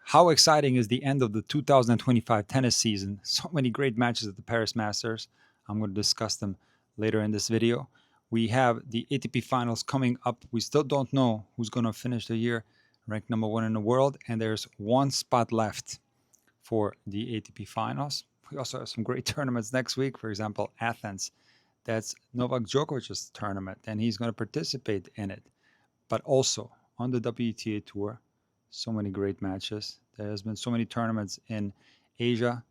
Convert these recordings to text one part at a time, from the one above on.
How exciting is the end of the 2025 tennis season? So many great matches at the Paris Masters. I'm going to discuss them later in this video. We have the ATP Finals coming up. We still don't know who's going to finish the year ranked number 1 in the world, and there's one spot left for the ATP Finals. We also have some great tournaments next week. For example, Athens. That's Novak Djokovic's tournament, and he's going to participate in it. But also on the WTA Tour, so many great matches. There has been so many tournaments in Asia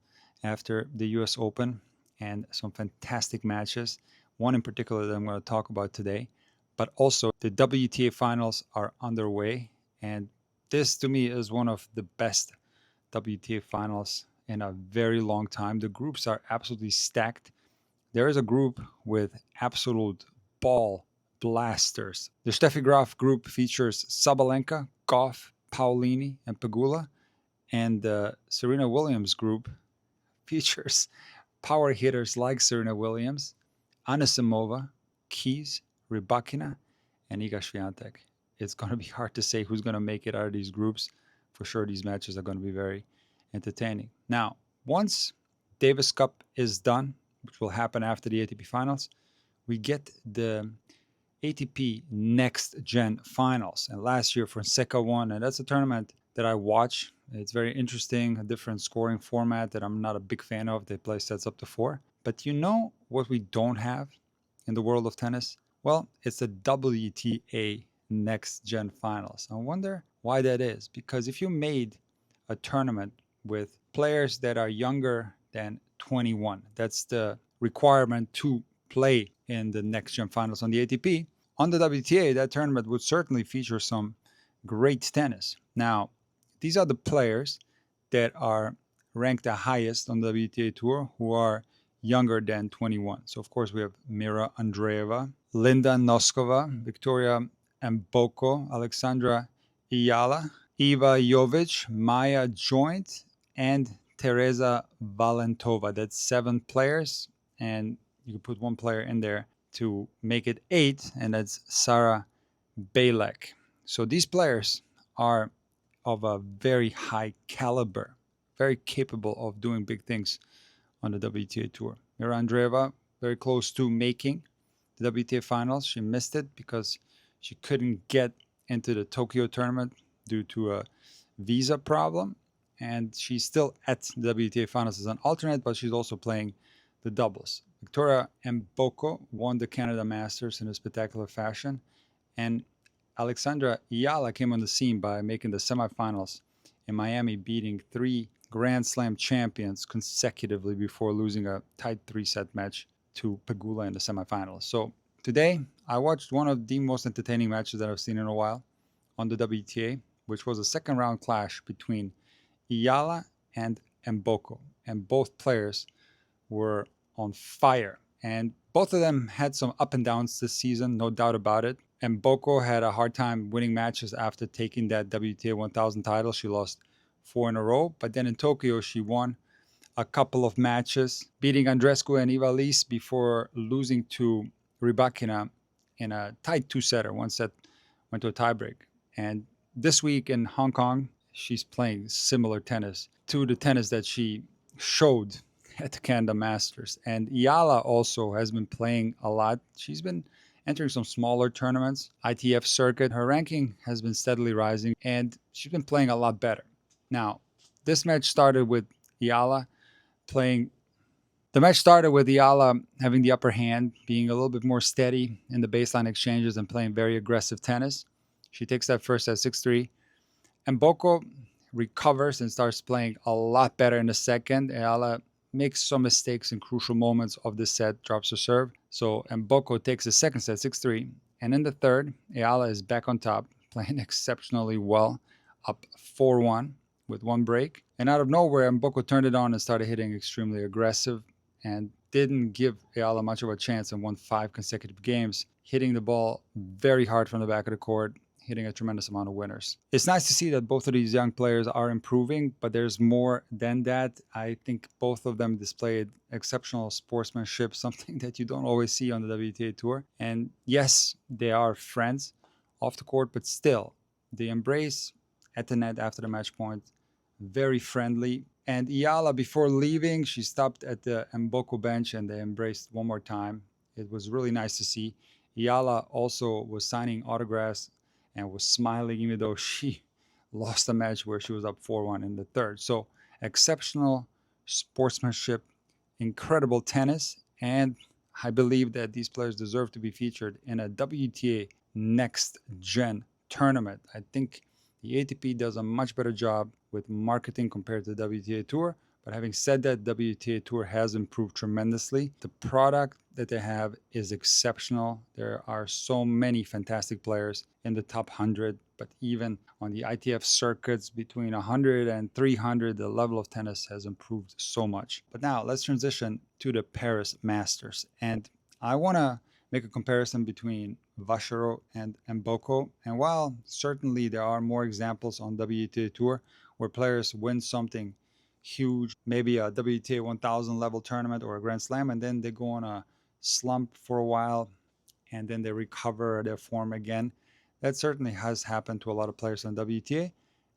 after the US Open and some fantastic matches. One in particular that I'm going to talk about today. But also the WTA Finals are underway. And this to me is one of the best WTA Finals in a very long time. The groups are absolutely stacked. There is a group with absolute ball blasters. The Steffi Graf group features Sabalenka, Goff, Paolini, and Pegula. And the Serena Williams group features power hitters like Serena Williams, Anisimova, Keys, Rybakina, and Iga Swiatek. It's going to be hard to say who's going to make it out of these groups. For sure, these matches are going to be very entertaining. Now, once Davis Cup is done, which will happen after the ATP Finals, we get the ATP Next-Gen Finals. And last year, Fonseca won, and that's a tournament that I watch. It's very interesting, a different scoring format that I'm not a big fan of. They play sets up to 4. But you know what we don't have in the world of tennis? Well, it's the WTA Next-Gen Finals. I wonder why that is. Because if you made a tournament with players that are younger than 21, that's the requirement to play in the Next-Gen Finals on the ATP. On the WTA, that tournament would certainly feature some great tennis. Now, these are the players that are ranked the highest on the WTA Tour who are younger than 21. So, of course, we have Mira Andreeva, Linda Noskova, Victoria Mboko, Alexandra Eala, Eva Jovic, Maya Joint, and Teresa Valentova. That's 7 players, and you can put one player in there to make it 8, and that's Sarah Balek. So these players are of a very high caliber, very capable of doing big things on the WTA Tour. Mira Andreeva, very close to making the WTA Finals. She missed it because she couldn't get into the Tokyo tournament due to a visa problem. And she's still at the WTA Finals as an alternate, but she's also playing the doubles. Victoria Mboko won the Canada Masters in a spectacular fashion. And Alexandra Eala came on the scene by making the semifinals in Miami, beating 3 Grand Slam champions consecutively before losing a tight 3-set match to Pegula in the semifinals. So today, I watched one of the most entertaining matches that I've seen in a while on the WTA, which was a second-round clash between Eala and Mboko. And both players were on fire. And both of them had some up and downs this season, no doubt about it. Mboko had a hard time winning matches after taking that WTA 1000 title. She lost 4 in a row. But then in Tokyo, she won a couple of matches, beating Andreescu and Ivalis before losing to Rybakina in a tight 2-setter. One set went to a tiebreak. And this week in Hong Kong, she's playing similar tennis to the tennis that she showed at the Canada Masters. And Eala also has been playing a lot. She's been entering some smaller tournaments, ITF circuit. Her ranking has been steadily rising, and she's been playing a lot better. Now, this match started with Eala playing. The match started with Eala having the upper hand, being a little bit more steady in the baseline exchanges and playing very aggressive tennis. She takes that first at 6-3. Mboko recovers and starts playing a lot better in the second. Eala makes some mistakes in crucial moments of the set, drops her serve. So Mboko takes the second set, 6-3. And in the third, Eala is back on top, playing exceptionally well, up 4-1 with 1 break. And out of nowhere, Mboko turned it on and started hitting extremely aggressive and didn't give Eala much of a chance and won 5 consecutive games, hitting the ball very hard from the back of the court, hitting a tremendous amount of winners. It's nice to see that both of these young players are improving, but there's more than that. I think both of them displayed exceptional sportsmanship, something that you don't always see on the WTA Tour. And yes, they are friends off the court, but still, the embrace at the net after the match point very friendly. And Eala, before leaving, she stopped at the Mboko bench and they embraced one more time. It was really nice to see. Eala also was signing autographs and was smiling even though she lost a match where she was up 4-1 in the third. So exceptional sportsmanship, incredible tennis, and I believe that these players deserve to be featured in a WTA Next-Gen tournament. I think the ATP does a much better job with marketing compared to the WTA Tour. But having said that, WTA Tour has improved tremendously. The product that they have is exceptional. There are so many fantastic players in the top 100, but even on the ITF circuits between 100 and 300, the level of tennis has improved so much. But now let's transition to the Paris Masters. And I want to make a comparison between Vachereau and Mboko. And while certainly there are more examples on WTA Tour where players win something huge, maybe a WTA 1000 level tournament or a Grand Slam, and then they go on a slump for a while and then they recover their form again. That certainly has happened to a lot of players on WTA.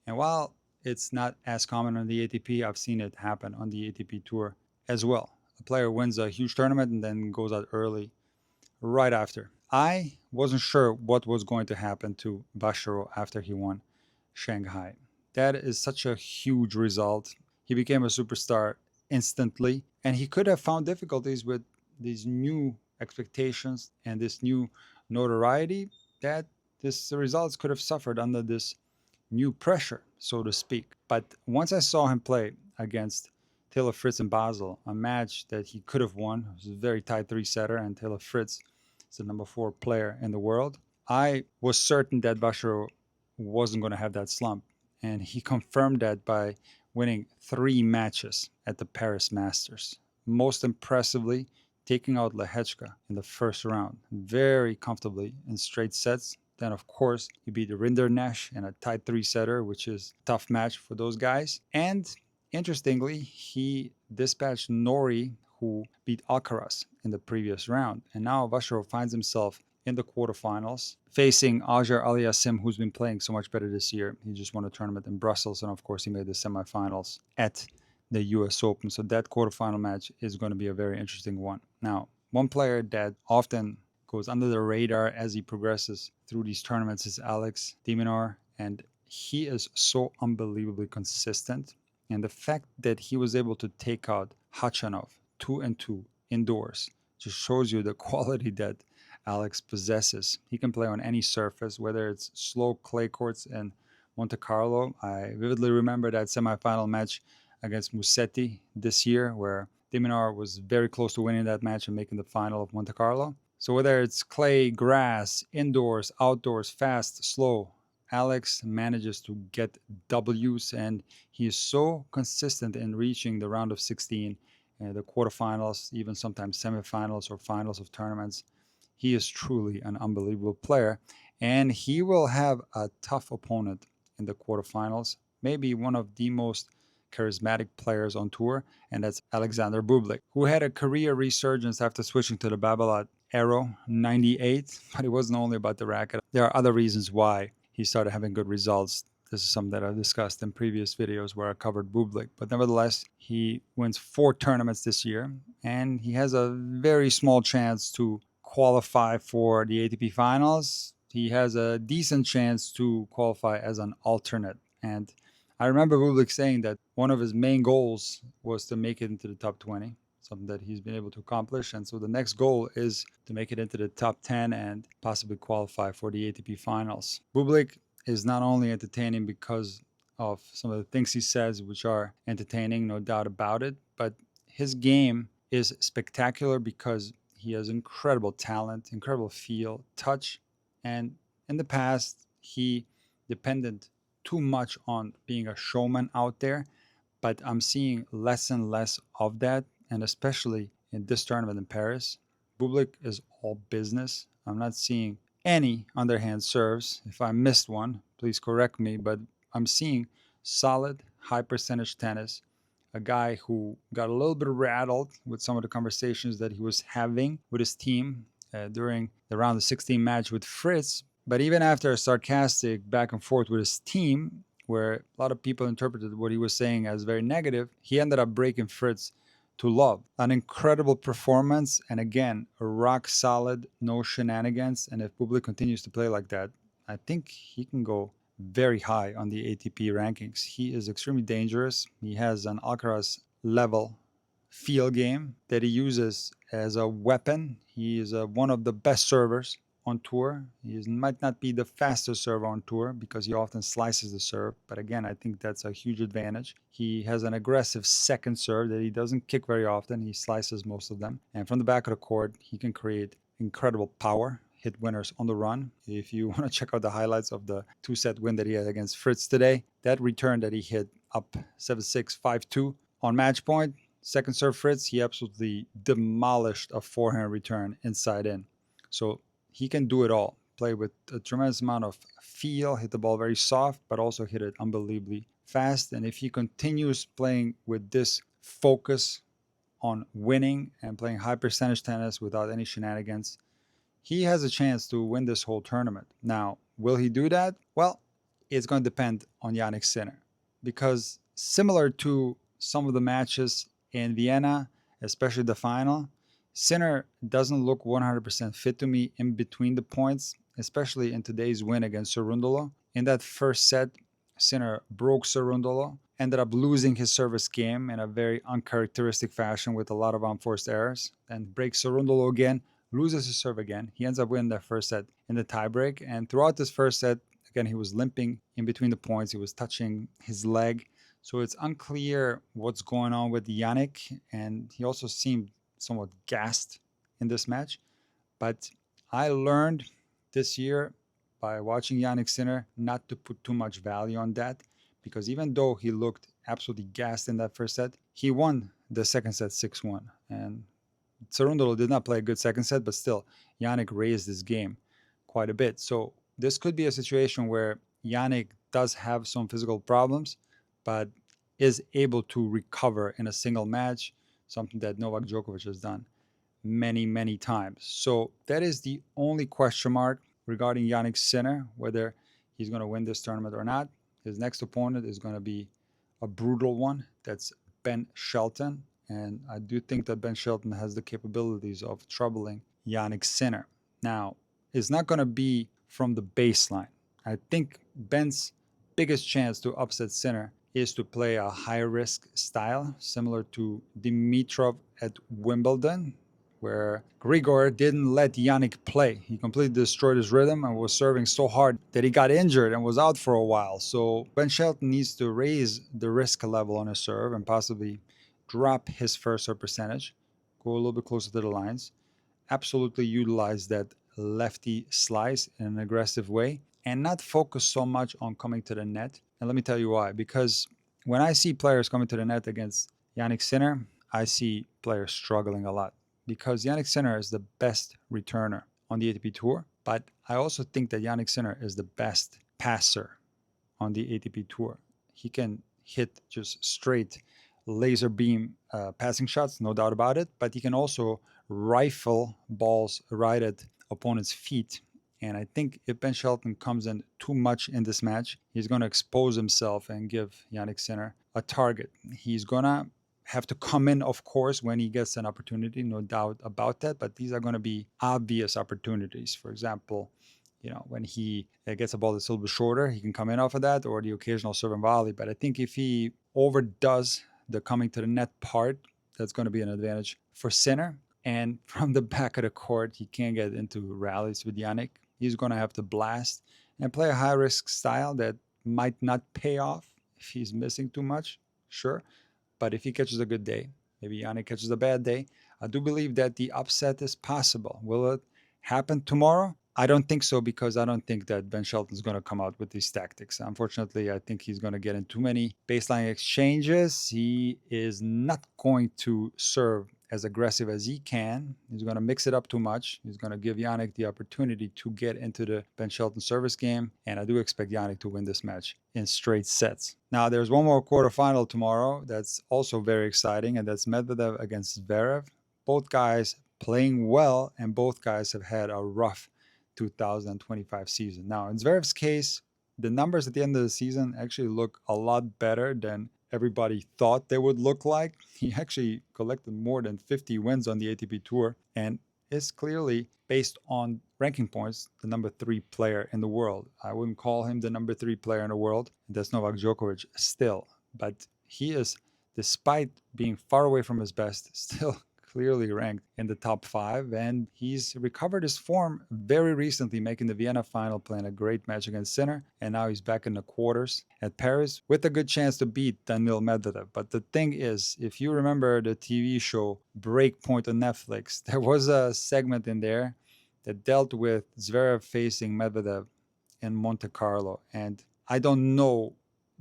And while it's not as common on the ATP, I've seen it happen on the ATP Tour as well. A player wins a huge tournament and then goes out early right after. I wasn't sure what was going to happen to Vachereau after he won Shanghai. That is such a huge result. He became a superstar instantly, and he could have found difficulties with these new expectations and this new notoriety that this results could have suffered under this new pressure, so to speak. But once I saw him play against Taylor Fritz in Basel, a match that he could have won, it was a very tight three-setter, and Taylor Fritz is the number 4 player in the world. I was certain that Vachereau wasn't going to have that slump, and he confirmed that by winning 3 matches at the Paris Masters. Most impressively, taking out Lehechka in the first round very comfortably in straight sets. Then, of course, he beat Rinderknecht in a tight 3-setter, which is a tough match for those guys. And interestingly, he dispatched Norrie, who beat Alcaraz in the previous round. And now Vachereau finds himself in the quarterfinals, facing Auger Aliassime, who's been playing so much better this year. He just won a tournament in Brussels, and of course, he made the semifinals at the US Open. So that quarterfinal match is going to be a very interesting one. Now, one player that often goes under the radar as he progresses through these tournaments is Alex de Minaur, and he is so unbelievably consistent. And the fact that he was able to take out Khachanov 2-2 indoors just shows you the quality that Alex possesses. He can play on any surface, whether it's slow clay courts in Monte Carlo. I vividly remember that semifinal match against Musetti this year, where de Minaur was very close to winning that match and making the final of Monte Carlo. So whether it's clay, grass, indoors, outdoors, fast, slow, Alex manages to get W's, and he is so consistent in reaching the round of 16, the quarterfinals, even sometimes semifinals or finals of tournaments. He is truly an unbelievable player, and he will have a tough opponent in the quarterfinals, maybe one of the most charismatic players on tour, and that's Alexander Bublik, who had a career resurgence after switching to the Babolat Aero 98, but it wasn't only about the racket. There are other reasons why he started having good results. This is something that I've discussed in previous videos where I covered Bublik. But nevertheless, he wins 4 tournaments this year, and he has a very small chance to qualify for the ATP Finals. He has a decent chance to qualify as an alternate. And I remember Bublik saying that one of his main goals was to make it into the top 20, something that he's been able to accomplish. And so the next goal is to make it into the top 10 and possibly qualify for the ATP Finals. Bublik is not only entertaining because of some of the things he says, which are entertaining, no doubt about it, but his game is spectacular because he has incredible talent, incredible feel, touch, and in the past, he depended too much on being a showman out there, but I'm seeing less and less of that, and especially in this tournament in Paris, Bublik is all business. I'm not seeing any underhand serves. If I missed one, please correct me, but I'm seeing solid, high percentage tennis. A guy who got a little bit rattled with some of the conversations that he was having with his team during the round of 16 match with Fritz. But even after a sarcastic back and forth with his team, where a lot of people interpreted what he was saying as very negative, he ended up breaking Fritz to love. An incredible performance, and again, a rock solid, no shenanigans. And if Bublik continues to play like that, I think he can go very high on the ATP rankings. He is extremely dangerous. He has an Alcaraz level field game that he uses as a weapon. He is one of the best servers on tour. Might not be the fastest server on tour because he often slices the serve. But again, I think that's a huge advantage. He has an aggressive second serve that he doesn't kick very often. He slices most of them. And from the back of the court, he can create incredible power, hit winners on the run. If you want to check out the highlights of the two-set win that he had against Fritz today, that return that he hit up 7-6, 5-2 on match point, second serve Fritz, he absolutely demolished a forehand return inside in. So he can do it all. Play with a tremendous amount of feel, hit the ball very soft, but also hit it unbelievably fast. And if he continues playing with this focus on winning and playing high percentage tennis without any shenanigans, he has a chance to win this whole tournament. Now, will he do that? Well, it's going to depend on Jannik Sinner, because similar to some of the matches in Vienna, especially the final, Sinner doesn't look 100% fit to me in between the points, especially in today's win against Cerundolo. In that first set, Sinner broke Cerundolo, ended up losing his service game in a very uncharacteristic fashion with a lot of unforced errors, and breaks Cerundolo again, loses his serve again. He ends up winning that first set in the tiebreak, and throughout this first set, again, he was limping in between the points. He was touching his leg. So it's unclear what's going on with Jannik, and he also seemed somewhat gassed in this match. But I learned this year by watching Jannik Sinner not to put too much value on that, because even though he looked absolutely gassed in that first set, he won the second set 6-1. And Cerundolo did not play a good second set, but still, Jannik raised his game quite a bit. So this could be a situation where Jannik does have some physical problems, but is able to recover in a single match, something that Novak Djokovic has done many, many times. So that is the only question mark regarding Jannik Sinner, whether he's going to win this tournament or not. His next opponent is going to be a brutal one. That's Ben Shelton. And I do think that Ben Shelton has the capabilities of troubling Jannik Sinner. Now, it's not going to be from the baseline. I think Ben's biggest chance to upset Sinner is to play a high-risk style, similar to Dimitrov at Wimbledon, where Grigor didn't let Jannik play. He completely destroyed his rhythm and was serving so hard that he got injured and was out for a while. So Ben Shelton needs to raise the risk level on his serve and possibly drop his first serve percentage, go a little bit closer to the lines, absolutely utilize that lefty slice in an aggressive way, and not focus so much on coming to the net. And let me tell you why. Because when I see players coming to the net against Jannik Sinner, I see players struggling a lot. Because Jannik Sinner is the best returner on the ATP Tour, but I also think that Jannik Sinner is the best passer on the ATP Tour. He can hit just straight laser beam passing shots, no doubt about it, but he can also rifle balls right at opponents' feet. And I think if Ben Shelton comes in too much in this match, he's going to expose himself and give Jannik Sinner a target. He's going to have to come in, of course, when he gets an opportunity, no doubt about that. But these are going to be obvious opportunities. For example, when he gets a ball that's a little bit shorter, he can come in off of that, or the occasional serve and volley. But I think if he overdoes the coming to the net part, that's going to be an advantage for Sinner. And from the back of the court, he can't get into rallies with Jannik. He's going to have to blast and play a high-risk style that might not pay off if he's missing too much, sure. But if he catches a good day, maybe Jannik catches a bad day, I do believe that the upset is possible. Will it happen tomorrow? I don't think so, because I don't think that Ben Shelton's going to come out with these tactics. Unfortunately, I think he's going to get in too many baseline exchanges. He is not going to serve as aggressive as he can. He's going to mix it up too much. He's going to give Jannik the opportunity to get into the Ben Shelton service game. And I do expect Jannik to win this match in straight sets. Now, there's one more quarterfinal tomorrow that's also very exciting, and that's Medvedev against Zverev. Both guys playing well, and both guys have had a rough 2025 season. Now, in Zverev's case, the numbers at the end of the season actually look a lot better than everybody thought they would look like. He actually collected more than 50 wins on the ATP Tour and is clearly, based on ranking points, the number 3 player in the world. I wouldn't call him the number 3 player in the world. That's Novak Djokovic still. But he is, despite being far away from his best, still clearly ranked in the top 5, and he's recovered his form very recently, making the Vienna final, playing a great match against Sinner, and now he's back in the quarters at Paris with a good chance to beat Daniil Medvedev. But the thing is, if you remember the TV show Breakpoint on Netflix, there was a segment in there that dealt with Zverev facing Medvedev in Monte Carlo, and I don't know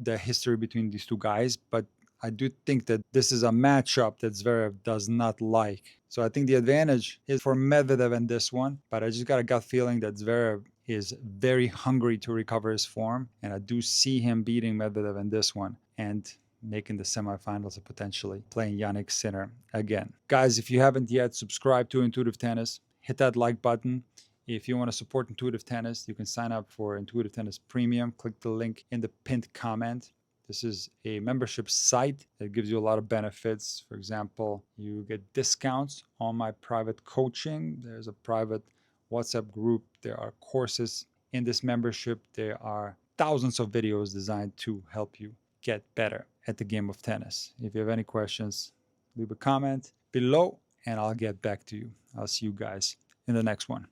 the history between these two guys, but I do think that this is a matchup that Zverev does not like. So I think the advantage is for Medvedev in this one, but I just got a gut feeling that Zverev is very hungry to recover his form, and I do see him beating Medvedev in this one and making the semifinals and potentially playing Jannik Sinner again. Guys, if you haven't yet subscribed to Intuitive Tennis, hit that like button. If you want to support Intuitive Tennis, you can sign up for Intuitive Tennis Premium. Click the link in the pinned comment. This is a membership site that gives you a lot of benefits. For example, you get discounts on my private coaching. There's a private WhatsApp group. There are courses in this membership. There are thousands of videos designed to help you get better at the game of tennis. If you have any questions, leave a comment below and I'll get back to you. I'll see you guys in the next one.